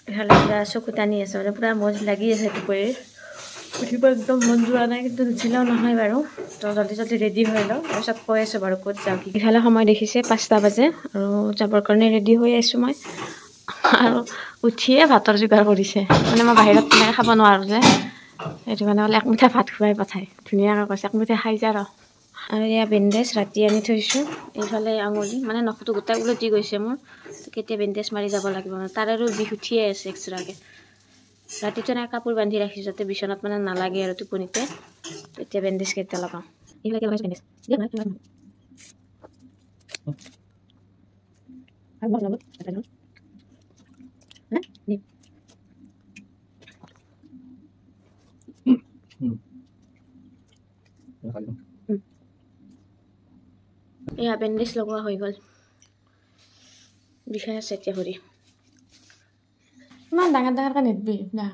ইফালে পুৰা চকু টানি আছে মানে পুৰা মজ লাগি আছে দুপৰীৰ উঠিব একদম মন যোৱা নাই কিন্তু নুঠিলেও নহয় বাৰু তো জলদি জলদি ৰেডি হৈ লওঁ তাৰপিছত কৈ আছোঁ বাৰু ক'ত যাওঁ কি ইফালে সময় দেখিছে 5টা বাজে আৰু যাবৰ কাৰণে ৰেডি হৈ আছোঁ মই আৰু উঠিয়ে ভাতৰ যোগাৰ কৰিছে মানে মই বাহিৰত তেনেকৈ খাব নোৱাৰোঁ যে সেইটো কাৰণে বোলে 1 মুঠা ভাত খুৱাই পঠায় ধুনীয়াকৈ কৈছে 1 মুঠা খাই যা আৰু এয়া বেণ্ডেজ ৰাতি আনি থৈছোঁ এইফালে আঙুলি মানে নখটো গোটাই উলটি গৈছে মোৰ কেতিয়া বেণ্ডেজ মাৰি যাব লাগিব মানে তাৰ আৰু বিষ উঠিয়ে আছে এক্সট্ৰাকৈ ৰাতিটো এনেকৈ কাপোৰ বান্ধি ৰাখিছোঁ যাতে বিচনাত মানে নালাগে আৰু টোপনিতে এতিয়া বেণ্ডেজ কেতিয়া লগাওঁ এইবিলাকে লগাইছোঁ বেণ্ডেজ এয়া বেণ্ডেজ লগোৱা হৈ গ'ল বিষাই আছে এতিয়া ভৰি ইমান ডাঙৰ ডাঙৰকৈ নিদিবি না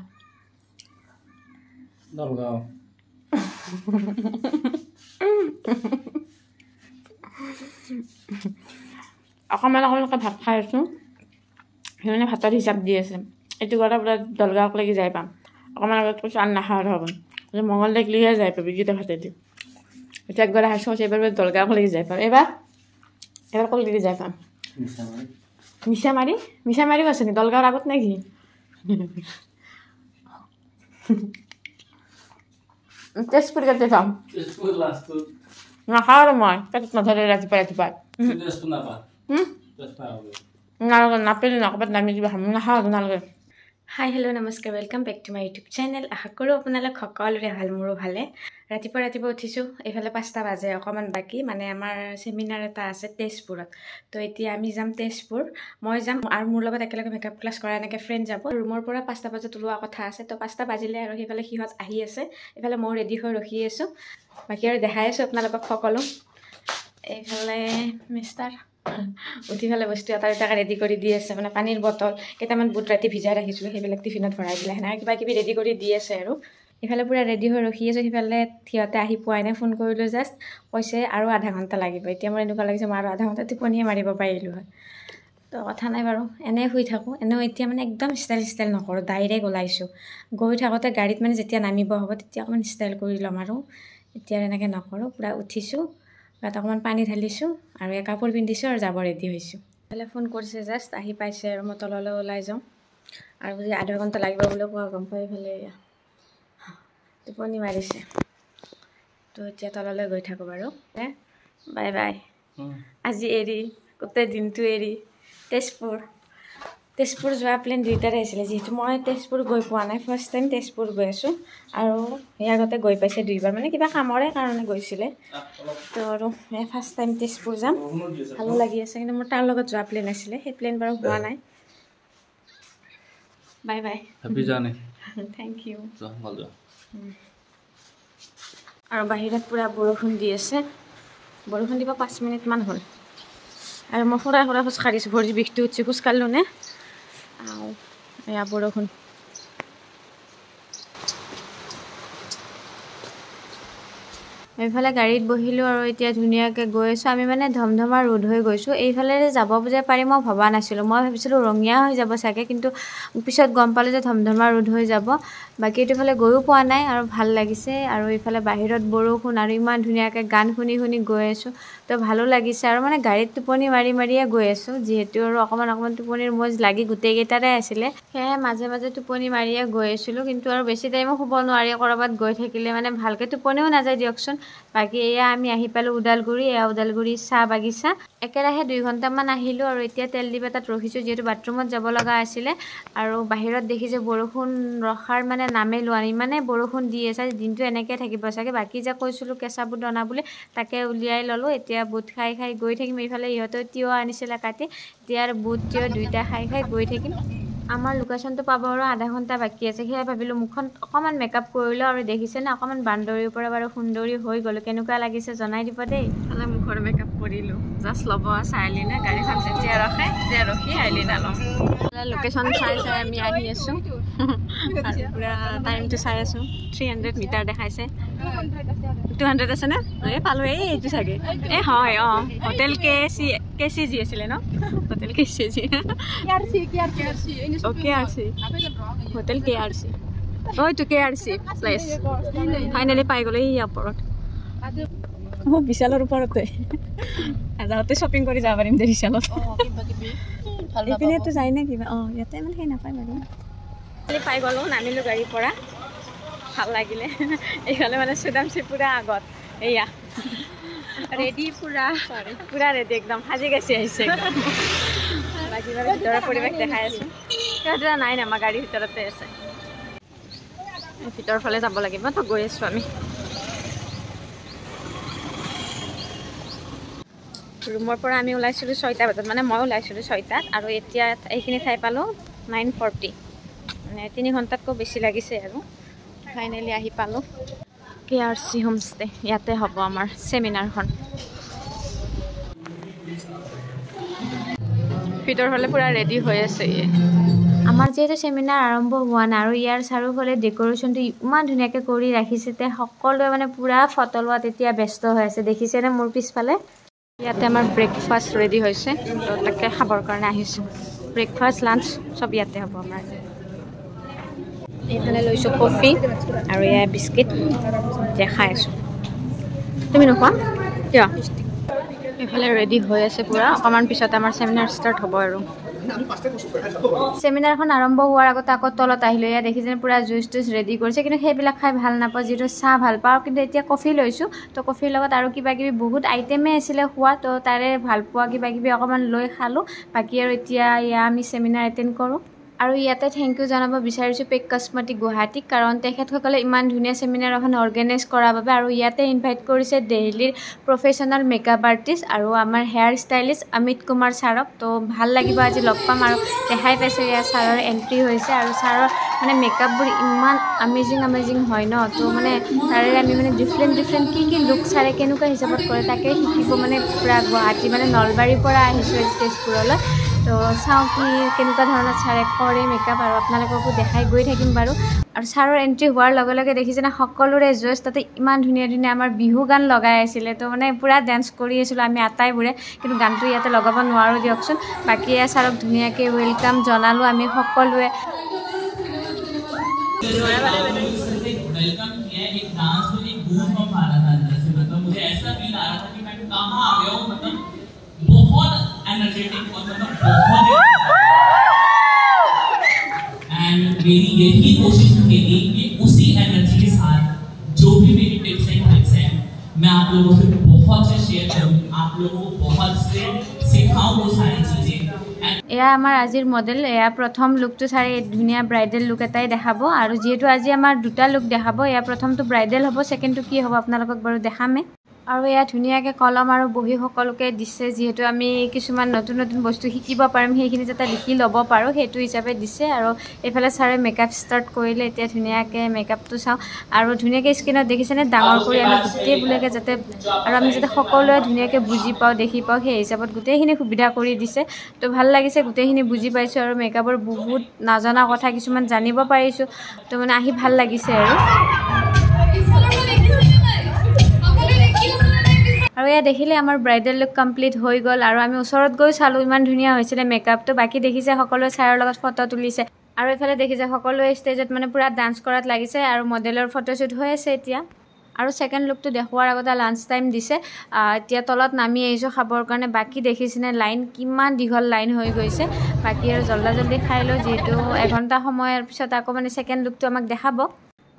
অকণমানকৈ ভাত খাই আছোঁ সিমানে ভাতৰ হিচাপ দি আছে এইটো কৰা বোলে দলগাঁৱলৈকে যাই পাম অকণমান আগত কৈছোঁ আন নাখাওঁ হ'ব মঙলদৈলৈকে যাই পাবি গীতা ভাতেদি এতিয়া একবাৰ খাইছোঁ এইবাৰ দলগাঁৱলৈকে যাই পাম এইবাৰ ক'লৈকে যাই পাম মিছামাৰিও আছে নি দলগাঁৱৰ আগত নে কি তেজপুৰ কেতিয়া পাম নাখাওঁ আৰু মই পেটত নধৰে ৰাতিপুৱা নালাগে নাপালে নকবাত নামি দিবা নাখাওঁ আৰু নালাগে হাই হেল্ল' নমস্কাৰ welcome back to my YouTube channel আশা কৰোঁ আপোনালোক সকলোৰে ভাল মোৰো ভালে ৰাতিপুৱা উঠিছোঁ এইফালে 5টা বাজে অকণমান বাকী মানে আমাৰ চেমিনাৰ এটা আছে তেজপুৰত তো এতিয়া আমি যাম তেজপুৰ মই যাম আৰু মোৰ লগত একেলগে মেকআপ ক্লাছ কৰা এনেকৈ ফ্ৰেণ্ড যাব ৰুমৰ পৰা 5টা বজাত ওলোৱা কথা আছে তো 5টা বাজিলে আৰু সেইফালে সিহঁত আহি আছে এইফালে মই ৰেডি হৈ ৰখি আছোঁ বাকী আৰু দেখাই আছোঁ আপোনালোকক সকলো এইফালে মিষ্টাৰ উঠি পেলাই বস্তু এটা ৰেডি কৰি দি আছে মানে পানীৰ বটল কেইটামান বুট ৰাতি ভিজাই ৰাখিছিলোঁ সেইবিলাক টিফিনত ভৰাই দিলে সেনেকৈ কিবা কিবি ৰেডি কৰি দি আছে আৰু ইফালে পুৰা ৰেডি হৈ ৰখি আছোঁ সিফালে সিহঁতে আহি পোৱাই নাই ফোন কৰিলোঁ জাষ্ট কৈছে আৰু আধা ঘণ্টা লাগিব এতিয়া মোৰ এনেকুৱা লাগিছে মই আৰু আধা ঘণ্টা টোপনিয়ে মাৰিব পাৰিলোঁ হয় তো কথা নাই বাৰু এনেই শুই থাকোঁ এনেও এতিয়া মানে একদম ষ্টাইল নকৰোঁ ডাইৰেক্ট ওলাইছোঁ গৈ থাকোঁতে গাড়ীত মানে যেতিয়া নামিব হ'ব তেতিয়া অকণমান ষ্টাইল কৰি ল'ম আৰু এতিয়া এনেকৈ নকৰোঁ পুৰা উঠিছোঁ তাত অকণমান পানী ঢালিছোঁ আৰু কাপোৰ পিন্ধিছোঁ আৰু যাব ৰেডি হৈছোঁ এইফালে ফোন কৰিছে জাষ্ট আহি পাইছে আৰু মই তললৈ ওলাই যাওঁ আৰু যদি আধা ঘণ্টা লাগিব বুলি কোৱা গম পাই এইফালে টোপনি মাৰিছে তো এতিয়া তললৈ গৈ থাকোঁ বাৰু বাই বাই আজি এৰি গোটেই দিনটো এৰি তেজপুৰ যোৱা প্লেন দুইটাৰে আছিলে যিহেতু মই তেজপুৰ গৈ পোৱা নাই ফাৰ্ষ্ট টাইম তেজপুৰ গৈ আছোঁ আৰু সেই আগতে গৈ পাইছে 2বাৰ মানে কিবা কামৰে কাৰণে গৈছিলে তো আৰু ফাৰ্ষ্ট টাইম তেজপুৰ যাম ভালো লাগি আছে কিন্তু মোৰ তাৰ লগত যোৱা প্লেন আছিলে সেই প্লেন বাৰু হোৱা নাই bye bye happy journey thank you আৰু বাহিৰত পুৰা বৰষুণ দি আছে বৰষুণ দিব 5 মিনিটমান হ'ল আৰু মই সৰা খোজ কাঢ়িছোঁ ভৰিৰ বিষটো উঠি খোজ কাঢ়িলোঁ নে এয়া বৰষুণ এইফালে গাড়ীত বহিলোঁ আৰু এতিয়া ধুনীয়াকৈ গৈ আছোঁ আমি মানে ধমধমা ৰোড হৈ গৈছোঁ এইফালে যাব যে পাৰি মই ভবা নাছিলোঁ মই ভাবিছিলোঁ ৰঙীয়া হৈ যাব চাগে কিন্তু পিছত গম পালোঁ যে ধমধমা ৰোড হৈ যাব বাকী এইটোফালে গৈও পোৱা নাই আৰু ভাল লাগিছে আৰু এইফালে বাহিৰত বৰষুণ আৰু ইমান ধুনীয়াকৈ গান শুনি গৈ আছোঁ তো ভালো লাগিছে আৰু মানে গাড়ীত টোপনি মাৰিয়ে গৈ আছোঁ যিহেতু আৰু অকণমান টোপনিৰ মজ লাগি গোটেইকেইটাৰে আছিলে সেয়েহে মাজে টোপনি মাৰিয়ে গৈ আছিলোঁ কিন্তু আৰু বেছি টাইমো শুব নোৱাৰি ক'ৰবাত গৈ থাকিলে মানে ভালকৈ টোপনিও নাযায় দিয়কচোন বাকী এয়া আমি আহি পালোঁ ওদালগুৰি চাহ বাগিচা একেৰাহে 2 ঘণ্টামান আহিলোঁ আৰু এতিয়া তেল ডিপো তাত ৰখিছোঁ যিহেতু বাথৰুমত যাব লগা আছিলে আৰু বাহিৰত দেখিছে বৰষুণ ৰখাৰ মানে নামেই লোৱা নাই ইমানে বৰষুণ দি আছে দিনটো এনেকৈ থাকিব চাগে বাকী যে কৈছিলোঁ কেঁচা বুট অনা বুলি তাকে উলিয়াই ল'লোঁ এতিয়া বুট খাই গৈ থাকিম এইফালে ইহঁতেও তিয়হ আনিছিলে কাটি এতিয়া আৰু বুট তিয়হ দুইটা খাই গৈ থাকিম আমাৰ লোকেশ্যনটো পাব আৰু আধা ঘণ্টা বাকী আছে সেয়া ভাবিলোঁ মুখখন অকণমান মেকআপ কৰিলোঁ আৰু দেখিছেনে অকণমান বান্দৰীৰ পৰা বাৰু সুন্দৰী হৈ গ'লোঁ কেনেকুৱা লাগিছে জনাই দিব দেই মানে মুখৰ মেকআপ কৰিলোঁ জাষ্ট ল'ব আছে আইলিনা গাড়ীখন যেতিয়া ৰখে তেতিয়া ৰখি আইলিনা ল'ম লোকেশ্যন চাই আমি আহি আছোঁ আৰু পুৰা টাইমটো চাই আছোঁ 300 মিটাৰ দেখাইছে 200 আছে না এই পালো এইটো চাগে এই হয় হোটেল কেচিজি আছিলে ন হোটেল কেচিজি কেআৰচি হোটেল কেআৰচি এইটো কেআৰচি প্লেচ ফাইনেলি পাই গ'লে ইয়াৰ ওপৰত বিশালৰ ওপৰতে যাওঁতে শ্বপিং কৰি যাব পাৰিম দে বিশালত এইপিনেতো যায় নে কিবা ইয়াতে মানে সেই নাপায় বাৰু পাই গ'লো নামিলোঁ গাড়ীৰ পৰা ভাল লাগিলে এইফালে মানে সুদামচি পুৰা আগত এয়া ৰেডি পুৰা ৰেডি একদম সাজি কাচি আহিছে বাকী বাৰু ভিতৰৰ পৰিৱেশ দেখাই আছোঁ কিবা নাই আমাৰ গাড়ীৰ ভিতৰতে আছে ভিতৰৰ ফালে যাব লাগিব তো গৈ আছোঁ আমি ৰুমৰ পৰা আমি ওলাইছিলোঁ 6টা বজাত মানে মই ওলাইছিলোঁ 6টাত আৰু এতিয়া এইখিনি ঠাই পালোঁ 9:40 মানে 3 ঘণ্টাতকৈ বেছি লাগিছে আৰু ফাইনেলি আহি পালোঁ কেআৰচি হোমষ্টে ইয়াতে হ'ব আমাৰ চেমিনাৰখন ভিতৰ ফালে পুৰা ৰেডি হৈ আছে আমাৰ যিহেতু চেমিনাৰ আৰম্ভ হোৱা নাই আৰু ইয়াৰ চাৰিওফালে ডেক'ৰেশ্যনটো ইমান ধুনীয়াকৈ কৰি ৰাখিছে তে সকলোৱে মানে পুৰা ফটো লোৱাত এতিয়া ব্যস্ত হৈ আছে দেখিছেনে মোৰ পিছফালে ইয়াতে আমাৰ ব্ৰেকফাষ্ট ৰেডি হৈছে তাকে খাবৰ কাৰণে আহিছোঁ ব্ৰেকফাষ্ট লাঞ্চ চব ইয়াতে হ'ব আমাৰ এইফালে লৈছোঁ কফি আৰু এয়া বিস্কিট এতিয়া খাই আছোঁ তুমি নোখোৱা কিয় এইফালে ৰেডি হৈ আছে পুৰা অকণমান পিছত আমাৰ চেমিনাৰ ষ্টাৰ্ট হ'ব আৰু চেমিনাৰখন আৰম্ভ হোৱাৰ আগতে আকৌ তলত আহিলোঁ এয়া দেখিছে পুৰা জুইচ টুইচ ৰেডি কৰিছে কিন্তু সেইবিলাক খাই ভাল নাপাওঁ যিহেতু চাহ ভাল পাওঁ কিন্তু এতিয়া কফি লৈছোঁ তো কফিৰ লগত আৰু কিবা কিবি বহুত আইটেমেই আছিলে খোৱা তো তাৰে ভাল পোৱা কিবা কিবি অকণমান লৈ খালোঁ বাকী আৰু এতিয়া আমি চেমিনাৰ এটেণ্ড কৰোঁ আৰু ইয়াতে থেংক ইউ জনাব বিচাৰিছোঁ পেক কছমেটিক গুৱাহাটীক কাৰণ তেখেতসকলে ইমান ধুনীয়া চেমিনাৰ এখন অৰ্গেনাইজ কৰাৰ বাবে আৰু ইয়াতে ইনভাইট কৰিছে দিল্লীৰ প্ৰফেশ্যনেল মেকআপ আৰ্টিষ্ট আৰু আমাৰ হেয়াৰ ষ্টাইলিষ্ট অমিত কুমাৰ ছাৰক তো ভাল লাগিব আজি লগ পাম আৰু দেখাই পাইছোঁ ইয়াৰ ছাৰৰ এণ্ট্ৰি হৈছে আৰু ছাৰৰ মানে মেকআপবোৰ ইমান আমেজিং হয় ন তো মানে তাৰে আমি মানে ডিফাৰেণ্ট কি লুক ছাৰে কেনেকুৱা হিচাপত কৰে তাকে শিকিব মানে পূৰা গুৱাহাটী মানে নলবাৰীৰ পৰা আহিছোঁ তেজপুৰলৈ তো চাওঁ কি কেনেকুৱা ধৰণৰ ছাৰে কৰে মেকআপ আৰু আপোনালোককো দেখাই গৈ থাকিম বাৰু আৰু ছাৰৰ এণ্ট্ৰি হোৱাৰ লগে লগে দেখিছেনে সকলোৰে জয়ছ তাতে ইমান ধুনীয়া আমাৰ বিহু গান লগাই আছিলে তো মানে পূৰা ডান্স কৰি আছিলোঁ আমি আটাইবোৰে কিন্তু গানটো ইয়াতে লগাব নোৱাৰোঁ দিয়কচোন বাকী ছাৰক ধুনীয়াকৈ ৱেলকাম জনালোঁ আমি সকলোৱে एंड मेरी यही कोशिश रहेगी कि उसी एनर्जी के साथ जो भी मेरी टिप्स एंड ट्रिक्स हैं मैं आप लोगों से बहुत से शेयर करूं आप लोगों को बहुत से सिखाऊं वो सारी चीजें এয়া আমাৰ আজিৰ মডেল এয়া প্ৰথম লুকটো চাৰি ধুনীয়া ব্ৰাইডেল লুক এটাই দেখাব আৰু যেহেতু আজি আমাৰ দুটা লুক দেখাব এয়া প্ৰথমটো ব্ৰাইডেল হ'ব সেকেন্ডটো কি হ'ব আপোনালোকক বাৰু দেখামে আৰু এয়া ধুনীয়াকৈ কলম আৰু বহি সকলোকে দিছে যিহেতু আমি কিছুমান নতুন বস্তু শিকিব পাৰিম সেইখিনি যাতে লিখি ল'ব পাৰোঁ সেইটো হিচাপে দিছে আৰু এইফালে ছাৰে মেকআপ ষ্টাৰ্ট কৰিলে এতিয়া ধুনীয়াকৈ মেকআপটো চাওঁ আৰু ধুনীয়াকৈ স্কিনত দেখিছেনে ডাঙৰ কৰি আমি গোটেইবিলাকে যাতে আৰু আমি যাতে সকলোৱে ধুনীয়াকৈ বুজি পাওঁ দেখি পাওঁ সেই হিচাপত গোটেইখিনি সুবিধা কৰি দিছে তো ভাল লাগিছে গোটেইখিনি বুজি পাইছোঁ আৰু মেকআপৰ বহুত নজনা কথা কিছুমান জানিব পাৰিছোঁ তো মানে আহি ভাল লাগিছে আৰু এয়া দেখিলে আমাৰ ব্ৰাইডেল লুক কমপ্লিট হৈ গ'ল আৰু আমি ওচৰত গৈ চালোঁ ইমান ধুনীয়া হৈছিলে মেকআপটো বাকী দেখিছে সকলোৱে ছাৰৰ লগত ফটো তুলিছে আৰু এইফালে দেখিছে সকলোৱে ষ্টেজত মানে পুৰা ডান্স কৰাত লাগিছে আৰু মডেলৰ ফটোশ্বুট হৈ আছে এতিয়া আৰু সেকেন্ড লুকটো দেখুৱাৰ আগতে লাঞ্চ টাইম দিছে এতিয়া তলত নামি আহিছোঁ খাবৰ কাৰণে বাকী দেখিছেনে লাইন কিমান দীঘল লাইন হৈ গৈছে বাকী আৰু জল্দি খাই লওঁ যিহেতু এঘণ্টা সময়ৰ পিছত আকৌ মানে সেকেন্ড লুকটো আমাক দেখাব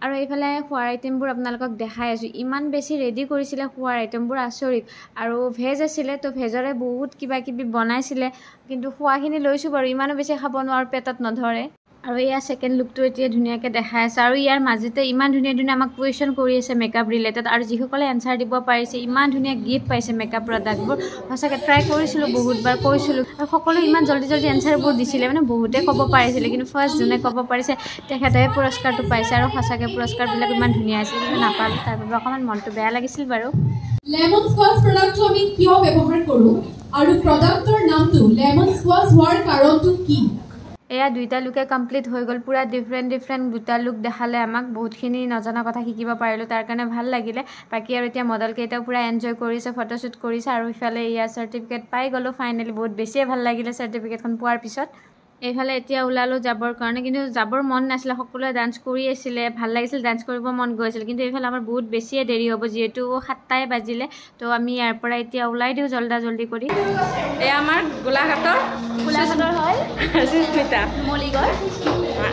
আৰু এইফালে খোৱাৰ আইটেমবোৰ আপোনালোকক দেখাই আছোঁ ইমান বেছি ৰেডি কৰিছিলে খোৱাৰ আইটেমবোৰ আচৰিত আৰু ভেজ আছিলে তো ভেজৰে বহুত কিবা কিবি বনাইছিলে কিন্তু খোৱাখিনি লৈছোঁ বাৰু ইমানো বেছি খাব নোৱাৰোঁ পেটত নধৰে আৰু ইয়াৰ সেকেন্ড লুকটো এতিয়া ধুনীয়াকৈ দেখাই আছে আৰু ইয়াৰ মাজতে ইমান ধুনীয়া আমাক কুৱেশ্যন কৰি আছে মেকআপ ৰিলেটেড আৰু যিসকলে এনচাৰ দিব পাৰিছে ইমান ধুনীয়া গিফ্ট পাইছে মেকআপ প্ৰডাক্টবোৰ সঁচাকৈ ট্ৰাই কৰিছিলোঁ বহুতবাৰ কৈছিলোঁ আৰু সকলোৱে ইমান জল্দি এনচাৰবোৰ দিছিলে মানে বহুতে ক'ব পাৰিছিলে কিন্তু ফাৰ্ষ্ট যোনে ক'ব পাৰিছে তেখেতেহে পুৰস্কাৰটো পাইছে আৰু সঁচাকৈ পুৰস্কাৰবিলাক ইমান ধুনীয়া আছিল কিন্তু নাপালোঁ তাৰ বাবে অকণমান মনটো বেয়া লাগিছিল বাৰু লেমন স্কোৱাচ প্ৰডাক্টটো আমি কিয় ব্যৱহাৰ কৰোঁ আৰু প্ৰডাক্টৰ নামটো লেমন স্কোৱাচ হোৱাৰ কাৰণটো কি এয়া দুইটা লুকে কমপ্লিট হৈ গ'ল পুৰা ডিফাৰেণ্ট দুটা লুক দেখালে আমাক বহুতখিনি নজনা কথা শিকিব পাৰিলোঁ তাৰ কাৰণে ভাল লাগিলে বাকী আৰু এতিয়া মডেলকেইটাও পুৰা এনজয় কৰিছে ফটোশ্বুট কৰিছে আৰু ইফালে ইয়াৰ চাৰ্টিফিকেট পাই গ'লোঁ ফাইনেলি বহুত বেছিয়ে ভাল লাগিলে চাৰ্টিফিকেটখন পোৱাৰ পিছত এইফালে এতিয়া ওলালোঁ যাবৰ কাৰণে কিন্তু যাবৰ মন নাছিলে সকলোৱে ডান্স কৰি আছিলে ভাল লাগিছিল ডান্স কৰিব মন গৈছিল কিন্তু এইফালে আমাৰ বহুত বেছিয়ে দেৰি হ'ব যিহেতু 7টাই বাজিলে তো আমি ইয়াৰ পৰা এতিয়া ওলাই দিওঁ জল্দি কৰি এয়া আমাৰ গোলাঘাটৰ হয় সুস্মিতা মলিগড়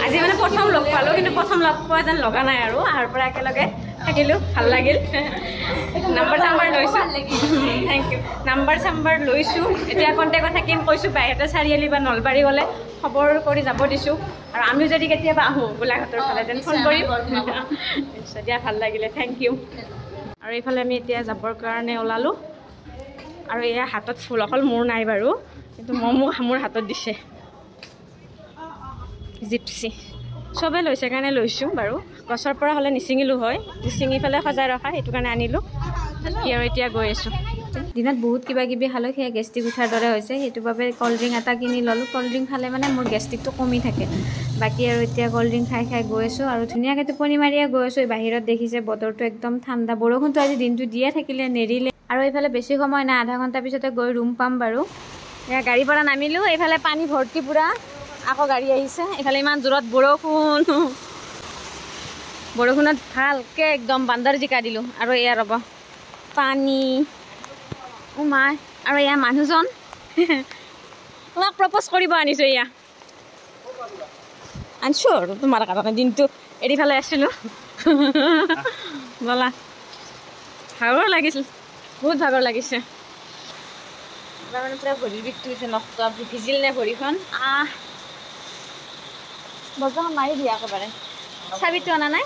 আজি মানে প্ৰথম লগ পালোঁ কিন্তু প্ৰথম লগ পোৱা যেন লগা নাই আৰু আহাৰ পৰা একেলগে থাকিলোঁ ভাল লাগিল নাম্বাৰ লৈছোঁ থেংক ইউ নাম্বাৰ লৈছোঁ এতিয়া কণ্টেক্টত থাকিম কৈছোঁ বাইহাটা চাৰিআলি বা নলবাৰী গ'লে খবৰ কৰি যাব দিছোঁ আৰু আমিও যদি কেতিয়াবা আহোঁ গোলাঘাটৰ ফালে যেন ফোন কৰিম দিয়া ভাল লাগিলে থেংক ইউ আৰু এইফালে আমি এতিয়া যাবৰ কাৰণে ওলালোঁ আৰু এয়া হাতত ফুল অকল মোৰ নাই বাৰু কিন্তু মোৰ হাতত দিছে জিপচি চবে লৈছে কাৰণে লৈছোঁ বাৰু গছৰ পৰা হ'লে নিচিঙিলোঁ হয় ছিঙি পেলাই সজাই ৰখা সেইটো কাৰণে আনিলোঁ কি আৰু এতিয়া গৈ আছোঁ দিনত বহুত কিবা কিবি খালোঁ সেয়া গেষ্ট্ৰিক উঠাৰ দৰে হৈছে সেইটো বাবে ক'ল্ড ড্ৰিংক এটা কিনি ল'লোঁ ক'ল্ড ড্ৰিংক খালে মানে মোৰ গেষ্ট্ৰিকটো কমি থাকে বাকী আৰু এতিয়া ক'ল্ড ড্ৰিংক খাই গৈ আছোঁ আৰু ধুনীয়াকৈ টোপনি মাৰিয়ে গৈ আছোঁ বাহিৰত দেখিছে বতৰটো একদম ঠাণ্ডা বৰষুণটো আজি দিনটো দিয়ে থাকিলে নেৰিলে আৰু এইফালে বেছি সময় নাই আধা ঘণ্টাৰ পিছতে গৈ ৰুম পাম বাৰু এয়া গাড়ীৰ পৰা নামিলোঁ এইফালে পানী ভৰ্তি পূৰা আকৌ গাড়ী আহিছে এইফালে ইমান জোৰত বৰষুণত ভালকৈ একদম বান্দৰ জিকা দিলোঁ আৰু এয়া ৰ'ব পানী মাই আৰু এয়া মানুহজন তোমাক প্ৰপ'জ কৰিব আনিছোঁ এয়া আনিছোঁ আৰু তোমাৰ কাৰণে দিনটো এৰি পেলাই আছিলোঁ ব'লা ভাগৰ লাগিছিল বহুত ভাগৰ লাগিছে মানে পুৰা ভৰিৰ বিষটো হৈছে নষ্ট ভিজিল নে ভৰিখন বজাৰখন মাৰি দিয়া একেবাৰে চাবিটো অনা নাই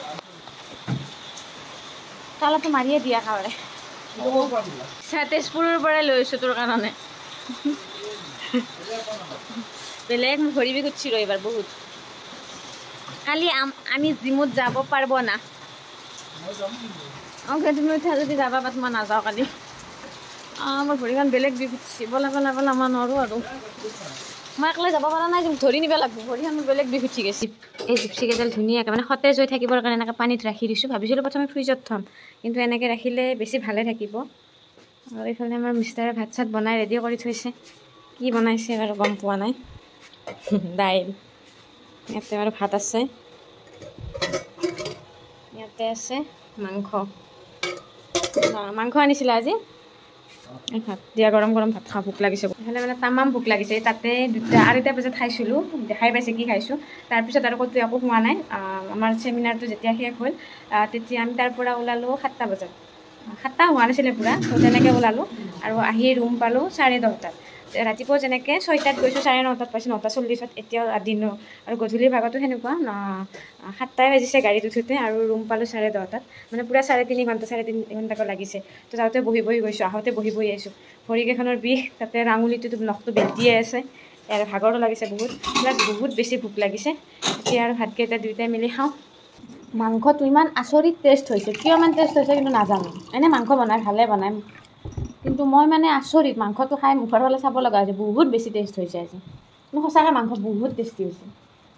তালাটো মাৰিয়ে দিয়া একেবাৰে তেজপুৰৰ পৰাই লৈছোঁ তোৰ কাৰণে বেলেগ ভৰি বিষ উঠিছিলোঁ এইবাৰ বহুত কালি আমি জিমত যাব পাৰিব না তুমি উঠা যদি যাবা বাট মই নাযাওঁ কালি মোৰ ভৰিখন বেলেগ বিষ উঠিছে বলা মই নোৱাৰোঁ আৰু মই একলাই যাব পৰা নাই ধৰি নিব লাগিব ভৰিখন মোৰ বেলেগ বিষ উঠি গৈছে এই জিপচিকেইডাল ধুনীয়াকৈ মানে সতেজ হৈ থাকিবৰ কাৰণে এনেকৈ পানীত ৰাখি দিছোঁ ভাবিছিলোঁ প্ৰথমে ফ্ৰিজত থ'ম কিন্তু এনেকৈ ৰাখিলে বেছি ভালে থাকিব আৰু এইফালে আমাৰ মিষ্টাৰে ভাত চাত বনাই ৰেডি কৰি থৈছে কি বনাইছে বাৰু গম পোৱা নাই দাইল ইয়াতে বাৰু ভাত আছে ইয়াতে আছে মাংস আনিছিলে আজি ভাত দিয়া গৰম ভাত খাওঁ ভোক লাগিছে এইফালে মানে তামাম ভোক লাগিছে তাতে 2:30 বজাত খাইছিলোঁ দেখাই পাইছে কি খাইছোঁ তাৰপিছত আৰু ক'তো একো খোৱা নাই আমাৰ চেমিনাৰটো যেতিয়া শেষ হ'ল তেতিয়া আমি তাৰ পৰা ওলালোঁ 7টা বজাত 7টা হোৱা নাছিলে পূৰা তো তেনেকৈ ওলালোঁ আৰু আহি ৰুম পালোঁ 10:30 ৰাতিপুৱা যেনেকৈ 6টাত গৈছোঁ 9:30 পাইছোঁ 9:40 এতিয়াও দিন আৰু গধূলিৰ ভাগতো সেনেকুৱা 7টাই বাজিছে গাড়ীত উঠোঁতে আৰু ৰুম পালোঁ 10:30 মানে পূৰা 3.5 ঘণ্টা 3.5 ঘণ্টাকৈ লাগিছে তো যাওঁতে বহি গৈছোঁ আহোঁতে বহি আহিছোঁ ভৰিকেইখনৰ বিষ তাতে আঙুলিটো নখটো বেল্টিয়ে আছে আৰু ভাগৰো লাগিছে বহুত প্লাছ বহুত বেছি ভোক লাগিছে এতিয়া আৰু ভাতকেইটা দুয়োটাই মিলি খাওঁ মাংসটো ইমান আচৰিত টেষ্ট হৈছে কিয় ইমান টেষ্ট হৈছে কিন্তু নাজানো এনেই মাংস বনাই ভালে বনাই কিন্তু মই মানে আচৰিত মাংসটো খাই মুখৰ ফালে চাব লগা হৈছে বহুত বেছি টেষ্ট হৈছে আজি মোৰ সঁচাকৈ মাংস বহুত টেষ্টি হৈছে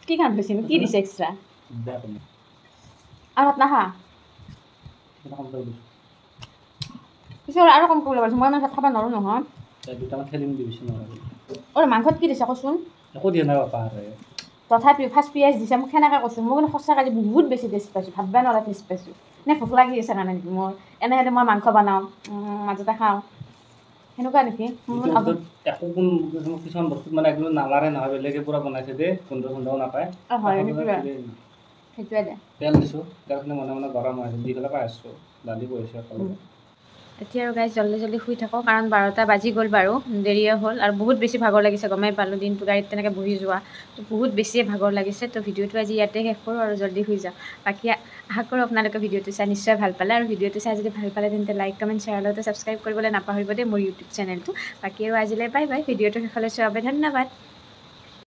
কি কাম হৈছে কি দিছে এক্সট্ৰা আৰু নাখা পিছত আৰু কম কৰিব পাৰিছোঁ মই ইমান ভাত খাব নোৱাৰোঁ নহয় মাংসত কি দিছে কচোন তথাপি ফাৰ্ষ্ট পিঁয়াজ দিছে মোক সেনেকৈ কৈছোঁ মই কিন্তু সঁচাকৈ আজি বহুত বেছি টেষ্ট পাইছোঁ ভাবিব নোৱাৰা টেষ্ট পাইছোঁ নে ভোক লাগি আছে কাৰণে নেকি মোৰ এনেহেঁতে মই মাংস বনাওঁ মাজতে খাওঁ সেনেকুৱা নেকি কিছুমান বস্তুত মানে একদম নালাৰে নহয় বেলেগে পূৰা বনাইছে দেই গোন্ধ নাপায় সেইটোৱে দে তেল দিছোঁ তেলখিনি মনে গৰম হৈ আছে দি পেলাই পাই আছোঁ দালি কৰিছোঁ এতিয়া আৰু গাইজ জল্দি শুই থাকোঁ কাৰণ 12টা বাজি গ'ল বাৰু দেৰিয়ে হ'ল আৰু বহুত বেছি ভাগৰ লাগিছে গমেই পালোঁ দিনটো গাড়ীত তেনেকৈ বহি যোৱা তো বহুত বেছিয়ে ভাগৰ লাগিছে তো ভিডিঅ'টো আজি ইয়াতে শেষ কৰোঁ আৰু জল্দি শুই যাওঁ বাকী আশা কৰোঁ আপোনালোকে ভিডিঅ'টো চাই নিশ্চয় ভাল পালে আৰু ভিডিঅ'টো চাই যদি ভাল পালে তেন্তে লাইক কমেণ্ট শ্বেয়াৰ লগতে ছাবস্ক্ৰাইব কৰিবলৈ নাপাহৰিব দেই মোৰ ইউটিউব চেনেলটো বাকী আৰু আজিলৈ বাই ভিডিঅ'টো শেষলৈ চোৱাৰ বাবে ধন্যবাদ।